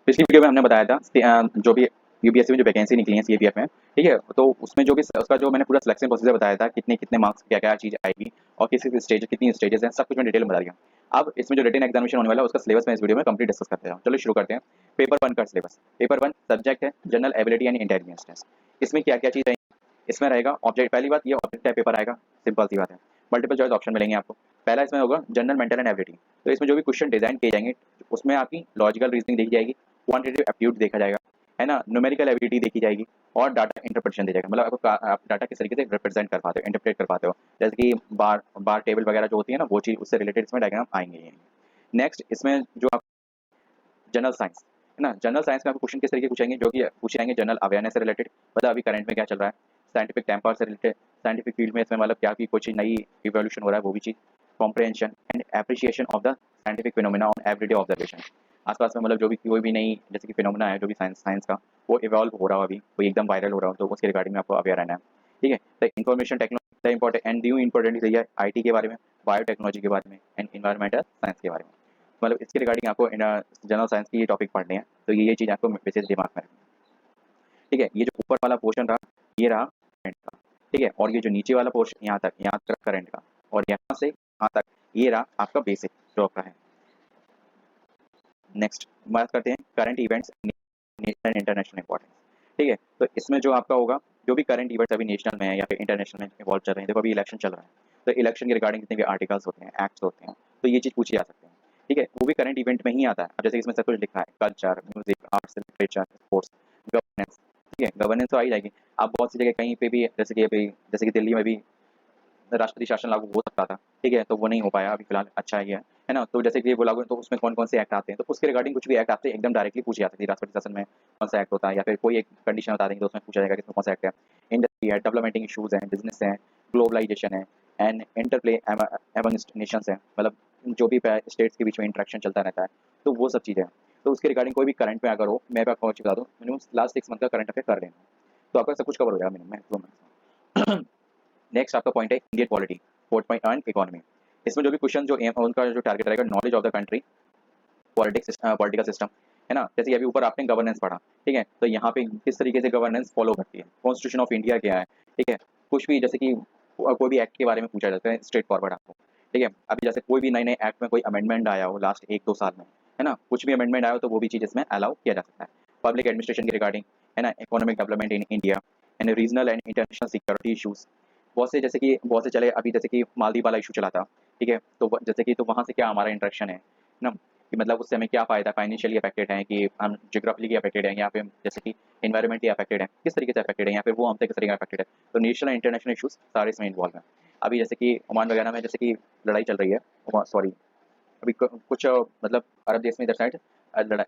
पिछली वीडियो में हमने बताया था जो भी यूपीएससी में जो वैकेंसी निकली है सीएपीएफ में, ठीक है, तो उसमें जो भी उसका जो मैंने पूरा सिलेक्शन प्रोसीजर बताया था, कितने कितने मार्क्स क्या क्या चीज़ आएगी और किस किस स्टेज कितनी स्टेजेस हैं, सब कुछ मैं डिटेल में बता दिया। अब इसमें जो रिटन एग्जामिनेशन होने वाला है उसका सिलेबस मैं इस वीडियो में कंप्लीट डिस्कस करते हैं। चलो शुरू करते हैं। पेपर वन का सिलेबस। पेपर वन सब्जेक्ट है general ability and intelligence test. इसमें क्या क्या चीज़ रहेगी? इसमें रहेगा ऑब्जेक्ट, पहली बात ये ऑब्जेक्ट टाइप पेपर आएगा, सिंपल सी बात है। मल्टीपल चॉइस ऑप्शन मिलेंगे आपको। पहला इसमें होगा जनरल मेंटल एंड एबिलिटी। तो इसमें जो भी क्वेश्चन डिजाइन किए जाएंगे उसमें आपकी लॉजिकल रीजनिंग देखी जाएगी, क्वांटिटेटिव एप्टीट्यूड देखा जाएगा, है ना, न्यूमेरिकल एबिलिटी देखी जाएगी और डाटा इंटरप्रिटेशन देखा जाएगा। मतलब आपको आप डाटा किस तरीके से रिप्रेजेंट कर पाते हो, इंटरप्रेट कर पाते हो, जैसे कि बार बार टेबल वगैरह जो होती है ना, वो चीज़ उससे रिलेटेड इसमें डायग्राम आएंगे। नेक्स्ट इसमें जो आप जनरल साइंस, है ना, जनरल साइंस में आपको क्वेश्चन किस तरीके के पूछेंगे, जो कि पूछे जाएंगे जनरल अवेयरनेस से रिलेटेड, मतलब अभी करंट में क्या चल रहा है, साइंटिफिक टेम्पर से रिलेटेड, साइंटिफिक फील्ड में इसमें मतलब क्या की कुछ नई इवोल्यूशन हो रहा है वो भी चीज़, comprehension and appreciation of the scientific phenomena on everyday observation. आसपास में मतलब जो भी कोई भी नई जैसे कि फिनोमिना है जो भी साइंस साइंस का वो इवॉल्व हो रहा हो, अभी कोई एकदम वायरल हो रहा हो, तो उसके रिगार्डिंग में आपको अवेयर रहना है। ठीक है, तो information technology important and new important है आईटी के बारे में, बायोटेक्नोलॉजी के बारे में एंड इन्वायरमेंटल साइंस के बारे में। मतलब इसके रिगार्डिंग आपको जनरल साइंस की ये टॉपिक पढ़ने हैं, तो ये चीज़ आपको विशेष दिमाग में रखनी है। ठीक है, ये जो ऊपर वाला पोर्शन रहा ये रहा करंट का। ठीक है, और ये जो नीचे वाला पोर्शन यहाँ तक करंट का, और यहाँ से यहाँ तक ये रहा आपका बेसिक जो आपका है। नेक्स्ट बात करते हैं current events national and international importance. ठीक है, तो इसमें जो आपका होगा जो भी करंट इवेंट्स अभी नेशनल में है या फिर इंटरनेशनल में इवॉल्व चल रहे हैं, देखो अभी इलेक्शन चल रहा है, तो इलेक्शन के रिगार्डिंग जितने भी आर्टिकल्स होते हैं, एक्ट्स होते हैं, तो ये चीज़ पूछी जा सकते हैं। ठीक है, वो भी करंट इवेंट में ही आता है। अब जैसे इसमें सब कुछ लिखा है, culture, music, arts, literature, sports, governance. ठीक है, गवर्नेंस तो आ ही जाएगी। आप बहुत सी जगह कहीं पे भी जैसे कि दिल्ली में भी राष्ट्रपति शासन लागू हो सकता था, ठीक है, तो वो नहीं हो पाया अभी फिलहाल, अच्छा ही है ना। तो जैसे कि वो लागू, तो उसमें कौन कौन से एक्ट आते हैं, तो उसके रिगार्डिंग कुछ भी एक्ट आपसे एकदम डायरेक्टली पूछी जा सकती है, राष्ट्रपति शासन में कौन सा एक्ट होता है, या फिर कोई एक कंडीशन बता देंगे तो उसमें पूछा जाएगा कि इसमें कौन सा एक्ट है। इंडस्ट्री है, डेवलपमेंटिंग इशूज़ हैं, बिजनेस है, ग्लोबलाइजेशन है एंड इंटरप्ले एमंगस्ट नेशंस है, मतलब जो भी स्टेट्स के बीच में इंटरेक्शन चलता रहता है, तो वो सब चीज़ें हैं। तो उसके रिगार्डिंग कोई भी करंट में अगर हो, मैं भी आपको बता दूँ, मिनिमम लास्ट 6 मंथ का करंट अफेयर कर लेना, तो आपका सब कुछ कवर हो जाएगा मिनिमम मैक्सिमम। नेक्स्ट आपका पॉइंट है Indian polity, fourth point earn economy. इसमें जो भी क्वेश्चन जो एम उनका जो टारगेट रहेगा, knowledge of the country, politics, political system, है ना। जैसे कि अभी ऊपर आपने गवर्नेंस पढ़ा, ठीक है, तो यहाँ पे किस तरीके से गवर्नेंस फॉलो करती है, कॉन्स्टिट्यूशन ऑफ इंडिया क्या है, ठीक है, कुछ भी जैसे कि कोई भी एक्ट के बारे में पूछा जाता है स्ट्रेट फॉरवर्ड आपको। ठीक है, अभी जैसे कोई भी नए नए एक्ट में कोई अमेंडमेंट आया हो लास्ट 1-2 साल में, है ना, कुछ भी अमेंडमेंट आया हो तो वो भी चीज़ इसमें अलाउ किया जा सकता है। पब्लिक एडमिनिस्ट्रेशन के रिगार्डिंग, है ना, economic development in India and regional and international security issues. बहुत से जैसे कि बहुत से चले अभी जैसे कि मालदीव वाला इशू चला था, ठीक है, तो जैसे कि तो वहाँ से क्या हमारा इंटरेक्शन है ना, कि मतलब उससे हमें क्या फ़ायदा, फाइनेंशियली अफेक्टेड हैं कि हम जियोग्राफिकली अफेक्टेड हैं, या फिर जैसे कि एनवायरमेंटली अफेक्टेड हैं, किस तरीके से अफेक्टेड हैं, या फिर वो हमसे किस तरीके से अफेक्टेड है। तो नेशनल एंड इंटरनेशनल इशूज़ सारे इसमें इन्वॉल्व हैं। अभी जैसे कि ओमान वगैरह में जैसे कि लड़ाई चल रही है, सॉरी, अभी कुछ मतलब अरब देश में इधर साइड लड़ाई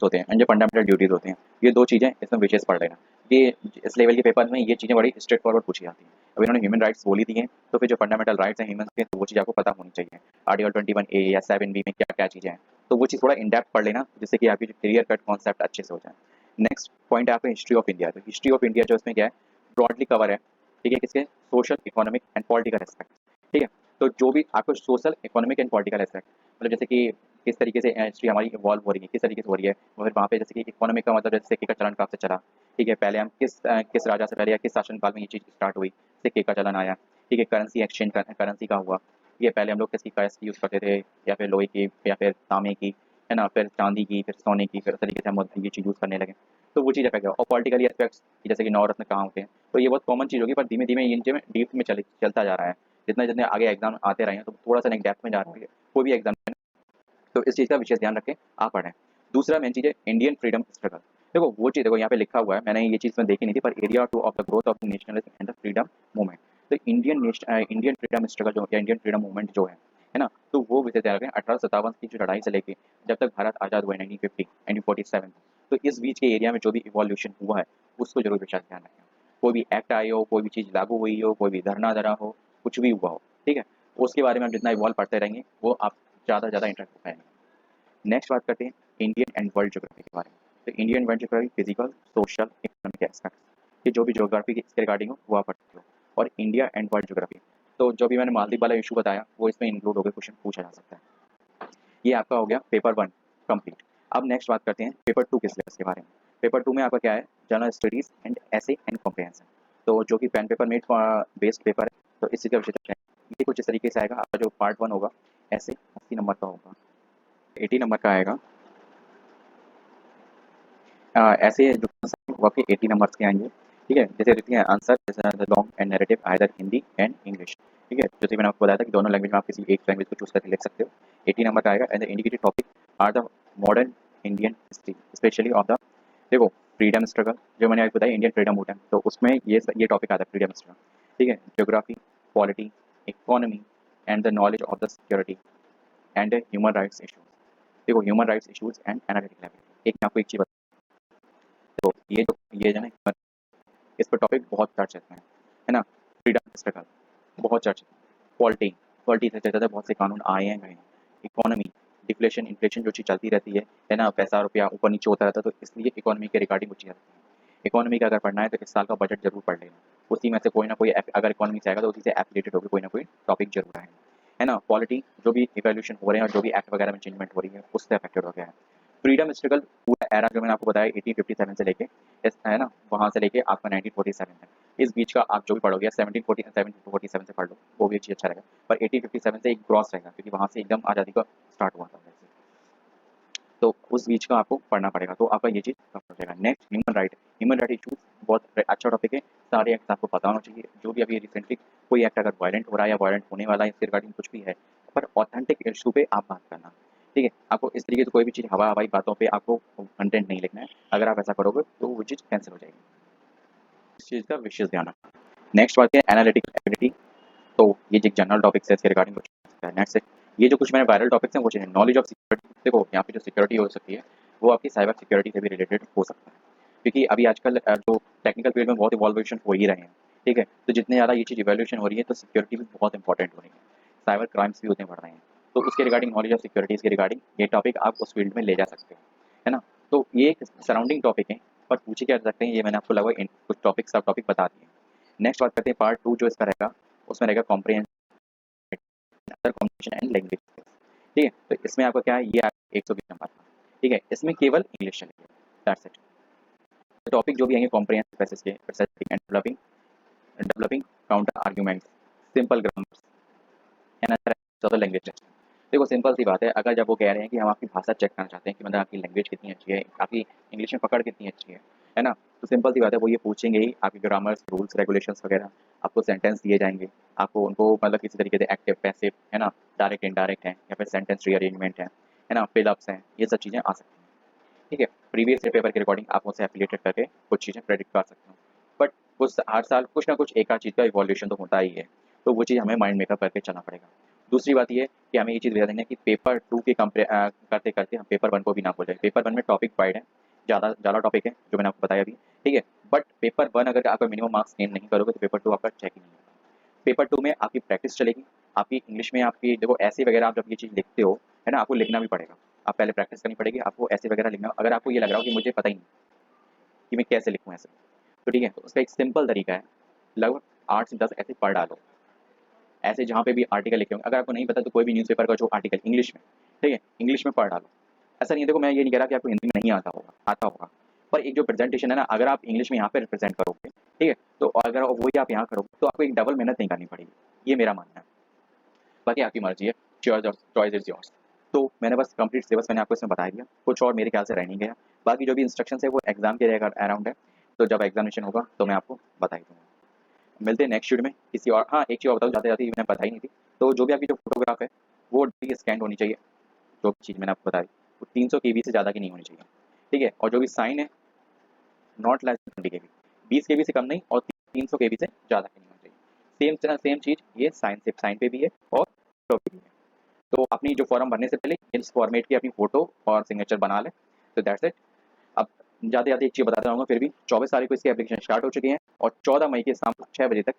होते हैं एंड जो फंडामेंटल ड्यूटीज़ होते हैं, ये 2 चीज़ें इसमें विशेष पढ़ लेना। ये इस लेवल के पेपर में ये चीज़ें बड़ी स्ट्रेट फॉरवर्ड पूछी जाती हैं। अब इन्होंने ह्यूमन राइट्स बोल ही दिए हैं, तो फिर जो फंडामेंटल राइट्स हैं ह्यूमन्स के, तो वो चीज़ आपको पता होनी चाहिए। आर्टिकल 21A या 7B में क्या-क्या चीज़ें हैं, तो वो चीज़ थोड़ा इन डेप्थ पढ़ लेना, जिससे कि आपकी जो क्लियर कट कॉन्सेप्ट अच्छे से हो जाए। नेक्स्ट पॉइंट है आपका हिस्ट्री ऑफ इंडिया। तो हिस्ट्री ऑफ इंडिया जो इसमें क्या है, ब्रॉडली कवर है, ठीक है, किसके, social, economic and political aspect. ठीक है, तो जो भी आपको social, economic and political aspect, मतलब जैसे कि किस तरीके से हिस्ट्री हमारी इवॉल्व हो रही है, किस तरीके से हो रही है, और फिर वहाँ पे जैसे कि इकोनॉमिक का मतलब जैसे सिक्के का चलन कब से चला, ठीक है, पहले हम किस राजा से पहले या किस शासनकाल में ये चीज़ स्टार्ट हुई, सिक्के का चलन आया, ठीक है, करेंसी एक्सचेंज करेंसी का हुआ, ये पहले हम लोग किसकी करेंसी यूज़ करते थे, या फिर लोहे की या फिर तांबे की, है ना, फिर चांदी की, फिर सोने की, फिर इस तरीके से हम ये चीज़ यूज़ करने लगे, तो वो चीज़ अफेक्ट है। और पॉलिटिकली एस्पेक्ट्स जैसे कि नवरत्न कहाँ होते हैं, तो ये बहुत कॉमन चीज़ होगी, पर धीमे धीमे इन चीज़ें डीप में चलता जा रहा है, जितने जितने आगे एग्जाम आते रहे हैं, तो थोड़ा सा डेप्थ में जा रहा है कोई भी एग्जाम, तो इस चीज़ का विशेष ध्यान रखें आप पढ़ें। दूसरा मेन चीज़ है इंडियन फ्रीडम स्ट्रगल। देखो वो चीज़ देखो यहाँ पे लिखा हुआ है, मैंने ये चीज़ में देखी नहीं थी, पर area two of the growth of the nationalism and the freedom movement. तो इंडियन फ्रीडम स्ट्रगल जो या इंडियन फ्रीडम मूवमेंट जो है ना, तो वो विशेष ध्यान रखें। 1857 की जो लड़ाई से लेके जब तक भारत आज़ाद हुआ है 1950 1947, तो इस बीच के एरिया में जो भी इवोल्यूशन हुआ है उसको जरूर विशेष ध्यान रखें। कोई भी एक्ट आई हो, कोई भी चीज़ लागू हुई हो, कोई भी धरना धरा हो, कुछ भी हुआ हो, ठीक है, उसके बारे में हम जितना इवॉल्व पढ़ते रहेंगे वो आप ज़्यादा से ज़्यादा इंटरेस्ट दिखाएंगे। नेक्स्ट बात करते हैं इंडियन एंड वर्ल्ड ज्योग्राफी के बारे में। तो Indian world geography physical, social, economic aspects, ये जो भी ज्योग्राफी इसके रिगार्डिंग हो वो आप पढ़ते हो। और इंडिया एंड वर्ल्ड ज्योग्राफी, तो जो भी मैंने मालदीव वाला इशू बताया वो इसमें इंक्लूड हो गया, क्वेश्चन पूछा जा सकता है। ये आपका हो गया पेपर वन कंप्लीट। अब नेक्स्ट बात करते हैं पेपर 2 के सिलेबस के बारे में। पेपर 2 में आपका क्या है, जनरल स्टडीज़ एंड ऐसे एंड कॉम्प्रिहेंशन, तो जो कि पेन पेपर में बेस्ड पेपर है, तो इसी का विषय चलते हैं। ये कुछ इस तरीके से आएगा, आपका जो पार्ट 1 होगा ऐसे 80 नंबर का होगा, 80 नंबर का आएगा। ऐसे जो होगा कि 80 नंबर्स के आएंगे, ठीक है। जैसे देखते हैं answer the long and narrative either Hindi and English, ठीक है। जैसे मैंने आपको बताया था कि दोनों लैंग्वेज में आप किसी एक लैंग्वेज को चूज करके लिख सकते हो। 80 नंबर का आएगा। And the indicated topic are the modern Indian history specially of the, देखो फ्रीडम स्ट्रगल जो मैंने आपको बताया इंडियन फ्रीडम मूवमेंट, तो उसमें ये टॉपिक आता है फ्रीडम स्ट्रगल, ठीक है। Geography, polity, economy and the knowledge of the security and human rights issues. देखो human rights issues and analytical ability, एक मैं आपको एक चीज बता, तो ये जो ना इस पर टॉपिक बहुत चर्चित है ना। फ्रीडम स्ट्रगल बहुत चर्चित है। पॉलिटी, पॉलिटी से चर्चित है, बहुत से कानून आए हैं गए हैं। इकोनॉमी, डिफ्लेशन इन्फ्लेशन जो चीज़ चलती रहती है ना, पैसा रुपया ऊपर नीचे होता रहता है, तो इसलिए इकोनॉमी के रिगार्डिंग वो चीज़ रहती है। इकोनॉमी का अगर पढ़ना है तो इस साल का बजट जरूर पढ़ लेना, उसी में से कोई ना कोई अगर इकोनॉमी से आएगा तो उसी से एफिलेटेड होकर कोई ना कोई टॉपिक जरूर आएगा, है ना। पॉलिटी जो भी इवोल्यूशन हो रहे हैं और जो भी एक्ट वगैरह में चेंजमेंट हो रही है उससे अफेक्टेड हो गया है। फ्रीडम स्ट्रगल पूरा एरा जो मैंने आपको बताया 1857 से लेके, है ना, वहाँ से लेके आपका 1947 है। इस बीच का आप जो भी पढ़ोगे 1747 से पढ़ लो, वो भी अच्छी अच्छा रहेगा। पर 1857 से एक क्रॉस रहेगा क्योंकि वहाँ से एकदम आज़ादी का स्टार्ट हुआ था वैसे, तो उस बीच का आपको पढ़ना पड़ेगा, तो आपका ये चीज़ कवर हो जाएगा। नेक्स्ट ह्यूमन राइट इशूज बहुत अच्छा टॉपिक है। सारे एक्ट आपको पता होना चाहिए, जो भी अभी रिसेंटली कोई एक्ट अगर वायलेंट हो रहा है या वायलेंट होने वाला है इसके रिगार्डिंग कुछ भी है, पर ऑथेंटिक इशू पे आप बात करना, ठीक है। आपको इस तरीके से कोई भी चीज़ हवाई बातों पे आपको कंटेंट नहीं लिखना है। अगर आप ऐसा करोगे तो वो चीज़ कैंसिल हो जाएगी, इस चीज़ का विशेष ध्यान रखना। नेक्स्ट बात है एनालिटिकल एबिलिटी, तो ये जो जनरल टॉपिक्स है इसके रिगार्डिंग कुछ है। नेक्स्ट है ये जो कुछ मैंने वायरल टॉपिक्स हैं वो चाहिए। नॉलेज ऑफ सिक्योरिटी, देखो यहाँ पे जो सिक्योरिटी हो सकती है वो आपकी साइबर सिक्योरिटी से भी रिलेटेड हो सकता है, क्योंकि अभी आजकल जो टेक्निकल फील्ड में बहुत इवॉल्वेशन हो ही रहे हैं, ठीक है। तो जितने ज़्यादा ये चीज़ इवोल्यूशन हो रही है तो सिक्योरिटी भी बहुत इंपॉर्टेंट हो रही है, साइबर क्राइम्स भी उतने बढ़ रहे हैं, तो उसके रिगार्डिंग नॉलेज ऑफ सिक्योरिटीज़ के रिगार्डिंग ये टॉपिक आप उस फील्ड में ले जा सकते हो, है ना। तो ये एक सराउंडिंग टॉपिक है, पर पूछे क्या सकते हैं ये मैंने आपको लगभग कुछ टॉपिक सब टॉपिक बता दिए। नेक्स्ट बात करते हैं पार्ट 2 जो इसका रहेगा, उसमें रहेगा comprehension other communication and language, ठीक है। तो इसमें आपका क्या है, ये 120 नंबर का, ठीक है। इसमें केवल इंग्लिश चलेगी, दैट्स इट। टॉपिक जो भी आएंगे कॉम्प्रिहेंसिव पैसेज के, and developing counter arguments, simple grammars and other language. देखो सिंपल सी बात है, अगर जब वो कह रहे हैं कि हम आपकी भाषा चेक करना चाहते हैं कि मतलब आपकी लैंग्वेज कितनी अच्छी है, आपकी इंग्लिश में पकड़ कितनी अच्छी है ना, तो सिंपल सी बात है वो ये पूछेंगे ही आपकी ग्रामर्स, रूल्स, रेगुलेशंस वगैरह। आपको सेंटेंस दिए जाएंगे, आपको उनको मतलब किसी तरीके से एक्टिव, पैसिव, है ना, डायरेक्ट, इनडायरेक्ट है, या फिर सेंटेंस रीअरेंजमेंट है ना, फिलअप्स हैं, ये सब चीज़ें आ सकती हैं, ठीक है। प्रीवियस ईयर पेपर के रिकॉर्डिंग आप मुझसे एफिलिएटेड करके कुछ चीज़ें प्रेडिक्ट कर सकते हो, बट कुछ हर साल कुछ ना कुछ एक आध चीज़ का इवोल्यूशन तो होता ही है, तो वो चीज़ हमें माइंड मेकअप करके चलना पड़ेगा। दूसरी बात ये कि हमें ये चीज़ बता देना कि पेपर 2 के करते करते हम पेपर 1 को भी ना भूल जाए। पेपर 1 में टॉपिक वाइड है, ज़्यादा ज़्यादा टॉपिक है जो मैंने आपको बताया अभी, ठीक है। बट पेपर 1 अगर आप मिनिमम मार्क्स गेन नहीं करोगे तो पेपर 2 आपका चेक ही नहीं होगा। पेपर 2 में आपकी प्रैक्टिस चलेगी, आपकी इंग्लिश में आपकी देखो ऐसे वगैरह आप जब ये चीज़ लिखते हो, है ना, आपको लिखना भी पड़ेगा। आप पहले प्रैक्टिस करनी पड़ेगी, आपको ऐसे वगैरह लिखना। अगर आपको ये लग रहा हो कि मुझे पता ही नहीं कि मैं कैसे लिखूँ ऐसे, तो ठीक है, तो उसका एक सिंपल तरीका है, लगभग 8 से 10 ऐसे पढ़ डालो। ऐसे जहाँ पे भी आर्टिकल लिखे होंगे, अगर आपको नहीं पता तो कोई भी न्यूज़पेपर का जो आर्टिकल इंग्लिश में, ठीक है, इंग्लिश में पढ़ डालो। ऐसा नहीं है, देखो मैं ये नहीं कह रहा कि आपको हिंदी में नहीं आता होगा, पर एक जो प्रेजेंटेशन है ना, अगर आप इंग्लिश में यहाँ पे रिप्रेजेंट करोगे, ठीक है, तो अगर वही आप यहाँ करोगे तो आपको एक डबल मेहनत नहीं करनी पड़ेगी, ये मेरा मानना है। बाकी आपकी मर्जी है, चॉइस इज योर्स। तो मैंने बस कंप्लीट सिलेबस मैंने आपको इसमें बता दिया, कुछ और मेरे ख्याल से रह नहीं गया। बाकी जो भी इंस्ट्रक्शन है वो एग्जाम के अराउंड है, तो जब एग्जामिनेशन होगा तो मैं आपको बता ही दूँगा। मिलते हैं नेक्स्ट वीडियो में किसी और। हाँ, एक चीज़ और बताऊँ जाते जाते, मैंने बताई नहीं थी, तो जो भी आपकी जो फोटोग्राफ है वो स्कैन होनी चाहिए, जो चीज़ मैंने आपको बताई वो 300 केबी से ज़्यादा की नहीं होनी चाहिए, ठीक है। और जो भी साइन है नॉट लेस देन 20 केबी, 20 केबी से कम नहीं और 300 केबी से ज़्यादा की नहीं होनी चाहिए। सेम चीज़ ये साइन पे भी है और फोटो पे भी है। तो अपनी जो फॉर्म भरने से पहले इस फॉर्मेट की अपनी फोटो और सिग्नेचर बना ले, तो दैट्स इट। अब जाते जाते एक चीज़ बताता रहूँगा, फिर भी 24 तारीख को इसकी एप्लीकेशन स्टार्ट हो चुकी है और 14 मई के शाम को 6 बजे तक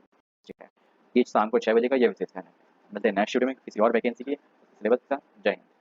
है। ये शाम को 6 बजे का ये विशेष है। मिलते हैं नेक्स्ट वीडियो में किसी और वैकेंसी की सिलेबस का। जय हिंद।